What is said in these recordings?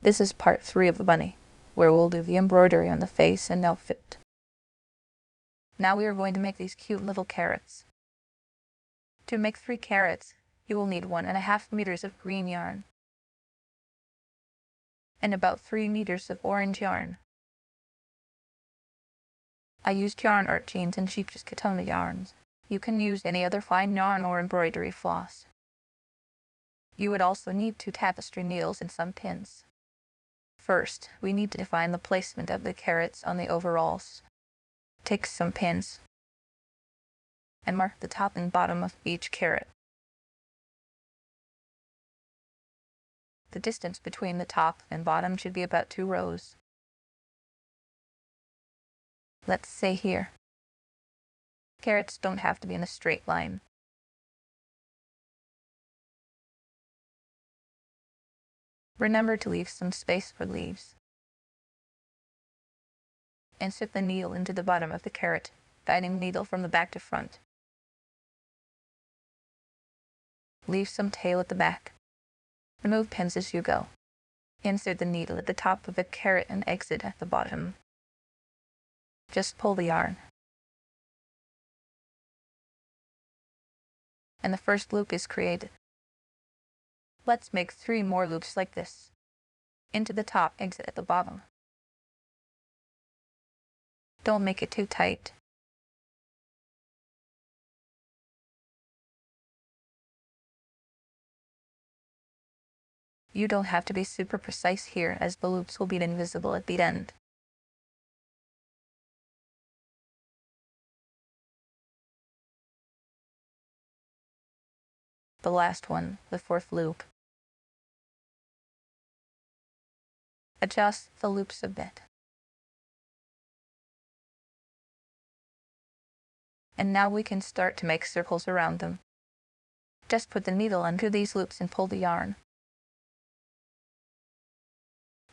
This is part 3 of the bunny, where we'll do the embroidery on the face and outfit. Now we are going to make these cute little carrots. To make 3 carrots, you will need 1.5 meters of green yarn and about 3 meters of orange yarn. I used yarn art jeans and cheap Katona yarns. You can use any other fine yarn or embroidery floss. You would also need 2 tapestry needles and some pins. First, we need to define the placement of the carrots on the overalls. Take some pins and mark the top and bottom of each carrot. The distance between the top and bottom should be about 2 rows. Let's say here. Carrots don't have to be in a straight line. Remember to leave some space for leaves. Insert the needle into the bottom of the carrot, guiding the needle from the back to front. Leave some tail at the back. Remove pins as you go. Insert the needle at the top of the carrot and exit at the bottom. Just pull the yarn. And the first loop is created. Let's make 3 more loops like this. Into the top, exit at the bottom. Don't make it too tight. You don't have to be super precise here, as the loops will be invisible at the end. The last one, the 4th loop. Adjust the loops a bit. And now we can start to make circles around them. Just put the needle under these loops and pull the yarn.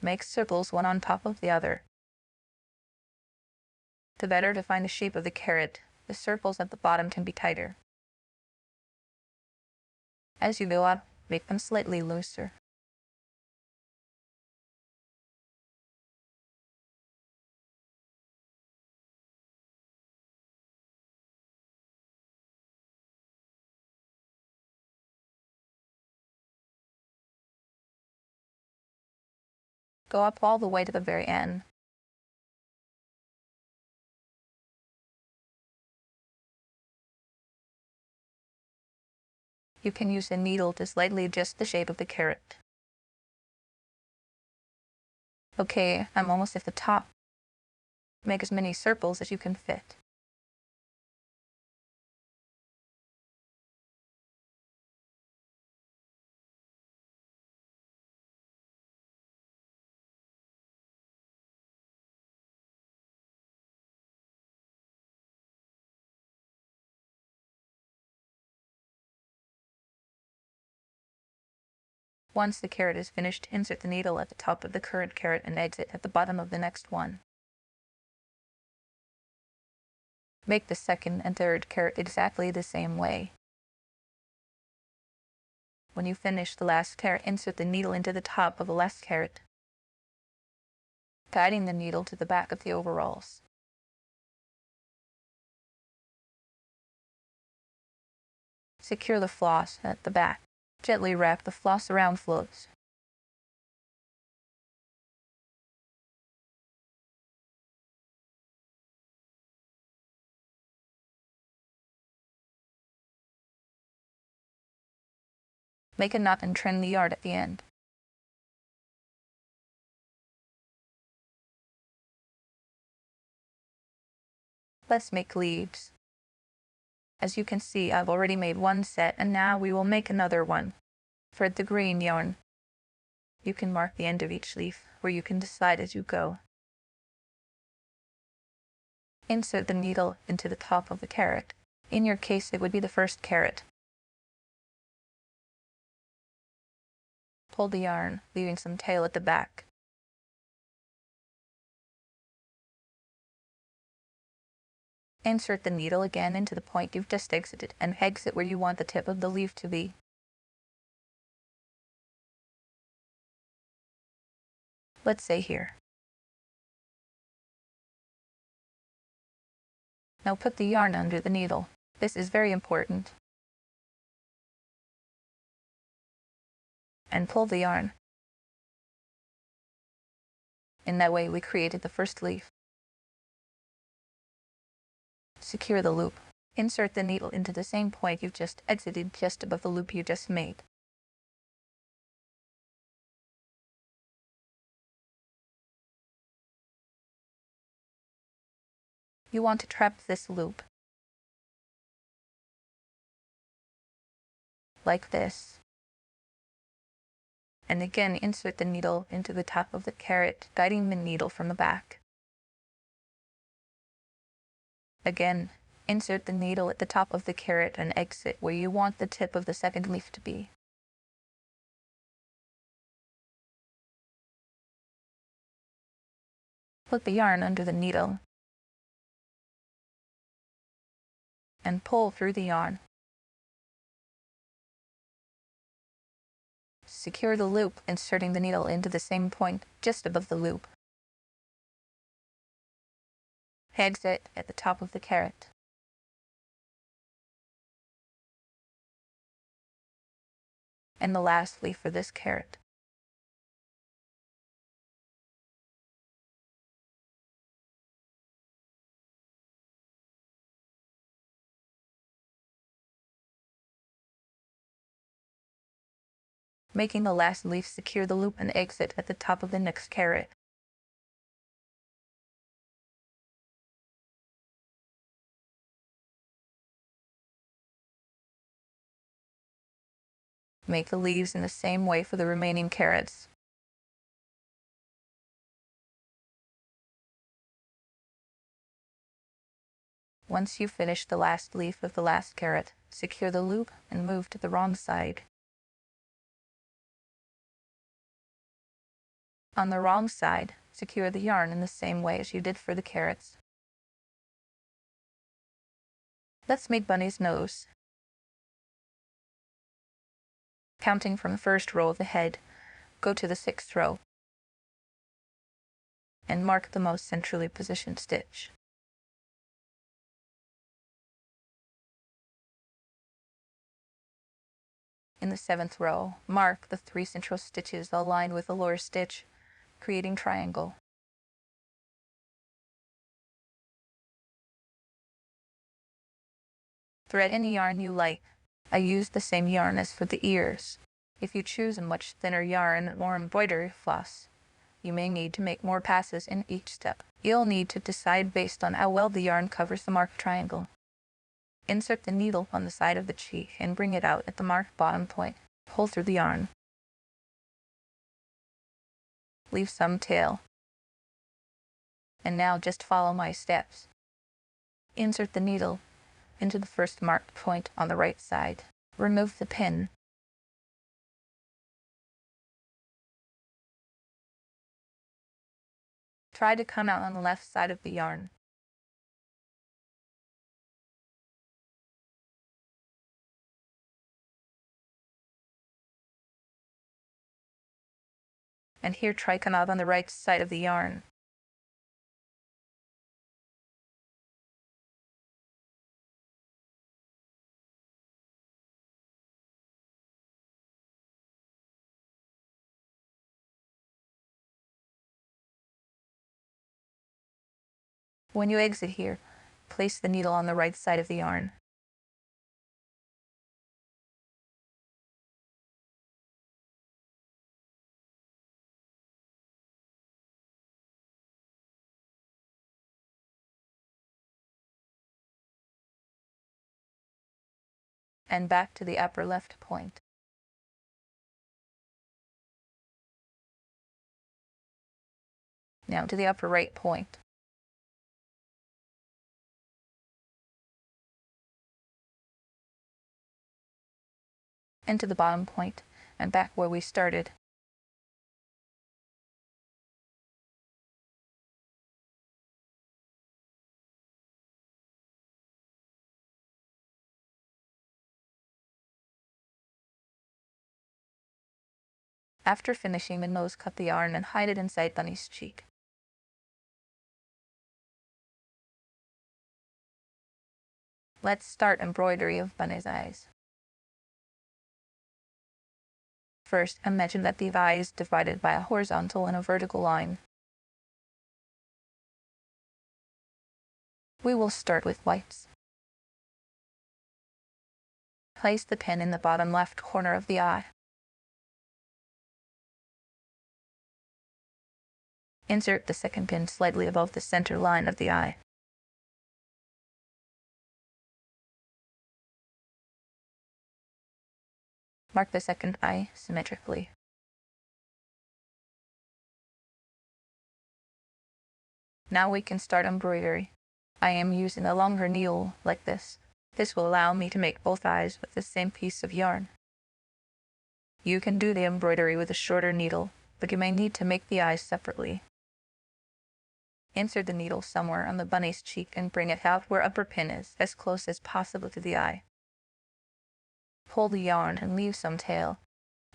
Make circles one on top of the other. To better define the shape of the carrot, the circles at the bottom can be tighter. As you go up, make them slightly looser. Go up all the way to the very end. You can use a needle to slightly adjust the shape of the carrot. Okay, I'm almost at the top. Make as many circles as you can fit. Once the carrot is finished, insert the needle at the top of the current carrot and exit at the bottom of the next one. Make the second and third carrot exactly the same way. When you finish the last carrot, insert the needle into the top of the last carrot, guiding the needle to the back of the overalls. Secure the floss at the back. Gently wrap the floss around floats. Make a knot and trim the yarn at the end. Let's make leaves. As you can see, I've already made 1 set, and now we will make another one. For the green yarn, you can mark the end of each leaf, where you can decide as you go. Insert the needle into the top of the carrot. In your case, it would be the first carrot. Pull the yarn, leaving some tail at the back. Insert the needle again into the point you've just exited and exit where you want the tip of the leaf to be. let's say here. Now put the yarn under the needle. This is very important. And pull the yarn. In that way we created the first leaf. Secure the loop. Insert the needle into the same point you've just exited just above the loop you just made. You want to trap this loop. Like this. And again insert the needle into the top of the carrot, guiding the needle from the back. Again, insert the needle at the top of the carrot and exit where you want the tip of the second leaf to be. Put the yarn under the needle and pull through the yarn. Secure the loop, inserting the needle into the same point just above the loop. Exit at the top of the carrot. And the last leaf for this carrot. Making the last leaf, secure the loop and exit at the top of the next carrot. Make the leaves in the same way for the remaining carrots. Once you finish the last leaf of the last carrot, secure the loop and move to the wrong side. On the wrong side, secure the yarn in the same way as you did for the carrots. Let's make Bunny's nose. Counting from the first row of the head, go to the 6th row and mark the most centrally positioned stitch. In the 7th row, mark the 3 central stitches aligned with the lower stitch, creating triangle. Thread any yarn you like. I used the same yarn as for the ears. If you choose a much thinner yarn or embroidery floss, you may need to make more passes in each step. You'll need to decide based on how well the yarn covers the marked triangle. Insert the needle on the side of the cheek and bring it out at the marked bottom point. Pull through the yarn. Leave some tail. And now just follow my steps. Insert the needle into the first marked point on the right side. Remove the pin. Try to come out on the left side of the yarn. And here try come out on the right side of the yarn. When you exit here, place the needle on the right side of the yarn. And back to the upper left point. Now to the upper right point. And to the bottom point, and back where we started. After finishing the nose, cut the yarn and hide it inside Bunny's cheek. Let's start embroidery of Bunny's eyes. First, imagine that the eye is divided by a horizontal and a vertical line. We will start with whites. Place the pin in the bottom left corner of the eye. Insert the second pin slightly above the center line of the eye. Mark the second eye symmetrically. Now we can start embroidery. I am using a longer needle like this. This will allow me to make both eyes with the same piece of yarn. You can do the embroidery with a shorter needle, but you may need to make the eyes separately. Insert the needle somewhere on the bunny's cheek and bring it out where upper pin is, as close as possible to the eye. Pull the yarn and leave some tail.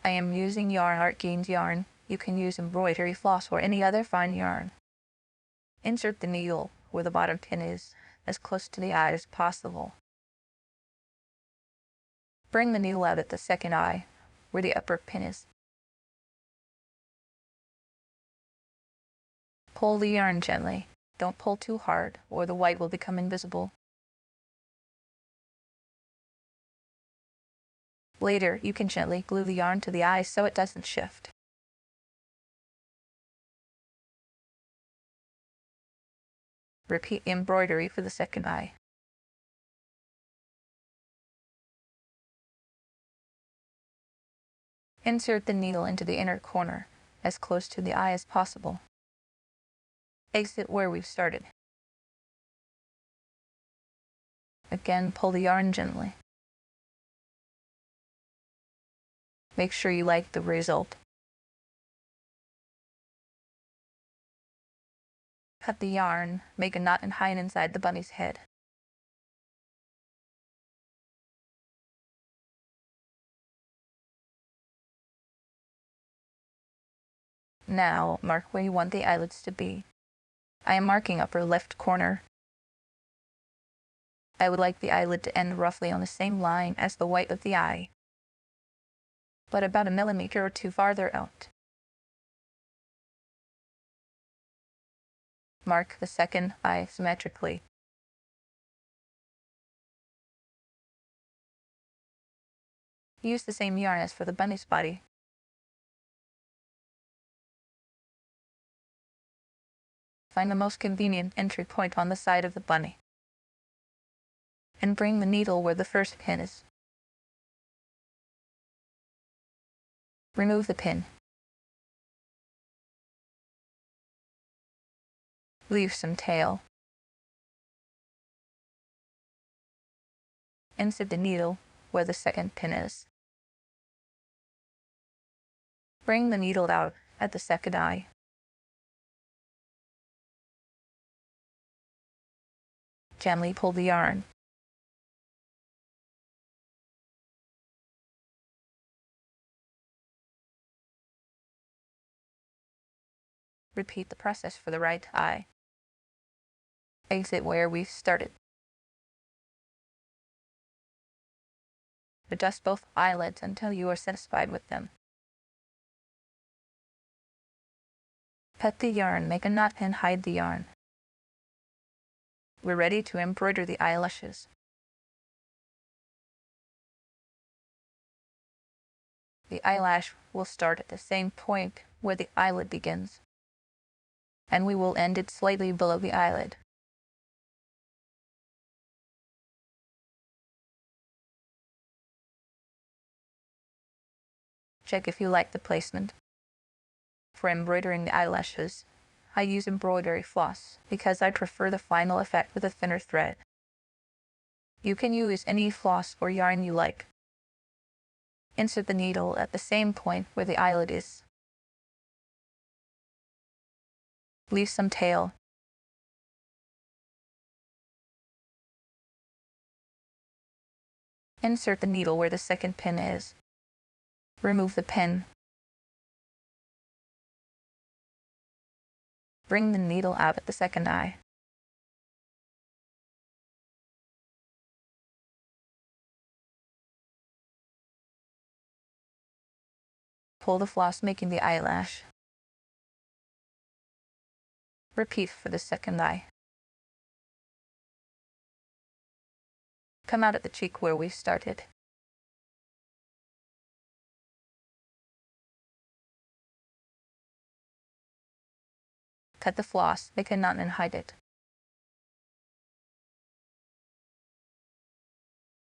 I am using Yarn Art Gains yarn. You can use embroidery floss or any other fine yarn. Insert the needle where the bottom pin is, as close to the eye as possible. Bring the needle out at the second eye, where the upper pin is. Pull the yarn gently. Don't pull too hard, or the white will become invisible. Later, you can gently glue the yarn to the eye so it doesn't shift. Repeat embroidery for the second eye. Insert the needle into the inner corner, as close to the eye as possible. Exit where we've started. Again, pull the yarn gently. Make sure you like the result. Cut the yarn, make a knot and hide inside the bunny's head. Now, mark where you want the eyelids to be. I am marking upper left corner. I would like the eyelid to end roughly on the same line as the white of the eye, but about 1 millimeter or 2 farther out. Mark the second eye symmetrically. Use the same yarn as for the bunny's body. Find the most convenient entry point on the side of the bunny, and bring the needle where the first pin is. Remove the pin. Leave some tail. Insert the needle where the second pin is. Bring the needle out at the second eye. Gently pull the yarn. Repeat the process for the right eye. Exit where we started. Adjust both eyelids until you are satisfied with them. Cut the yarn, make a knot and hide the yarn. We're ready to embroider the eyelashes. The eyelash will start at the same point where the eyelid begins, and we will end it slightly below the eyelid. Check if you like the placement. For embroidering the eyelashes, I use embroidery floss because I prefer the final effect with a thinner thread. You can use any floss or yarn you like. Insert the needle at the same point where the eyelid is. Leave some tail. Insert the needle where the second pin is. Remove the pin. Bring the needle out at the second eye. Pull the floss, making the eyelash. Repeat for the second eye. Come out at the cheek where we started. Cut the floss, make a knot and hide it.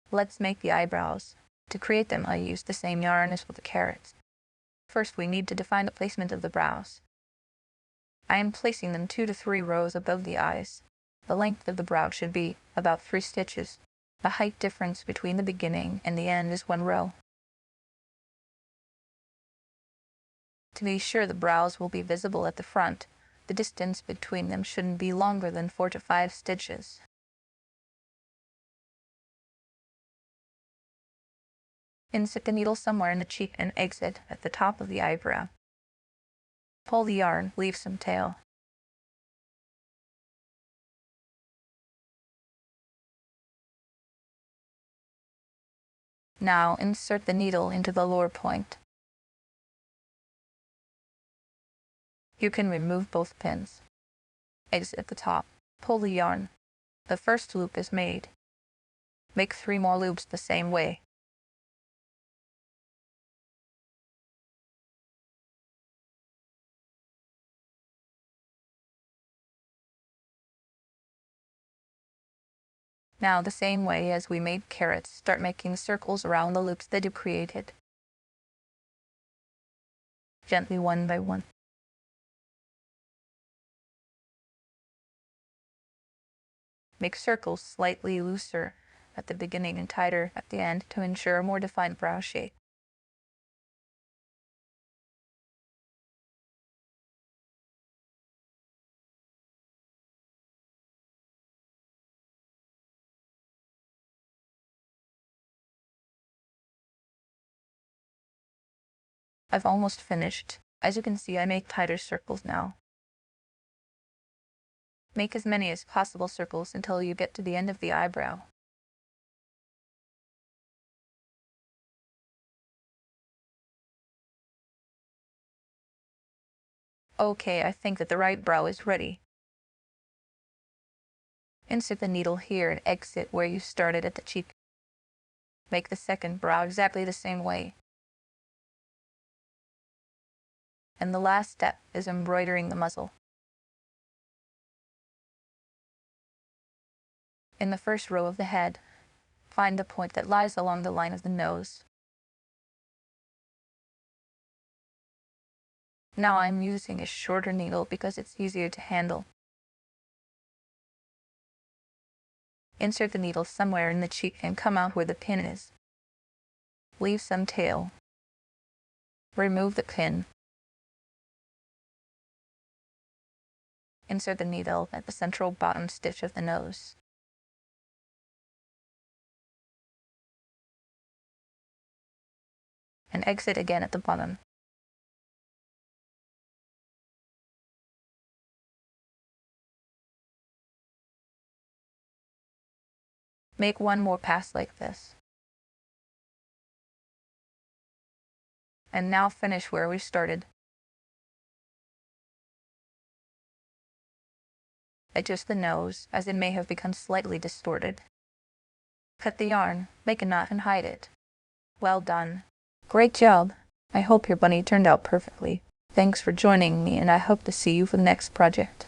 Let's make the eyebrows. To create them, I used the same yarn as with the carrots. First, we need to define the placement of the brows. I am placing them 2 to 3 rows above the eyes. The length of the brow should be about 3 stitches. The height difference between the beginning and the end is 1 row. To be sure the brows will be visible at the front, the distance between them shouldn't be longer than 4 to 5 stitches. Insert the needle somewhere in the cheek and exit at the top of the eyebrow. Pull the yarn, leave some tail. Now insert the needle into the lower point. You can remove both pins. Exit at the top. Pull the yarn. The first loop is made. Make 3 more loops the same way. Now, the same way as we made carrots, start making circles around the loops that you created. Gently, one by one. Make circles slightly looser at the beginning and tighter at the end to ensure a more defined brow shape. I've almost finished. As you can see, I make tighter circles now. Make as many as possible circles until you get to the end of the eyebrow. Okay, I think that the right brow is ready. Insert the needle here and exit where you started at the cheek. Make the second brow exactly the same way. And the last step is embroidering the muzzle. In the first row of the head, find the point that lies along the line of the nose. Now I'm using a shorter needle because it's easier to handle. Insert the needle somewhere in the cheek and come out where the pin is. Leave some tail. Remove the pin. Insert the needle at the central bottom stitch of the nose. And exit again at the bottom. Make 1 more pass like this. And now finish where we started. Adjust the nose, as it may have become slightly distorted. Cut the yarn, make a knot and hide it. Well done. Great job. I hope your bunny turned out perfectly. Thanks for joining me, and I hope to see you for the next project.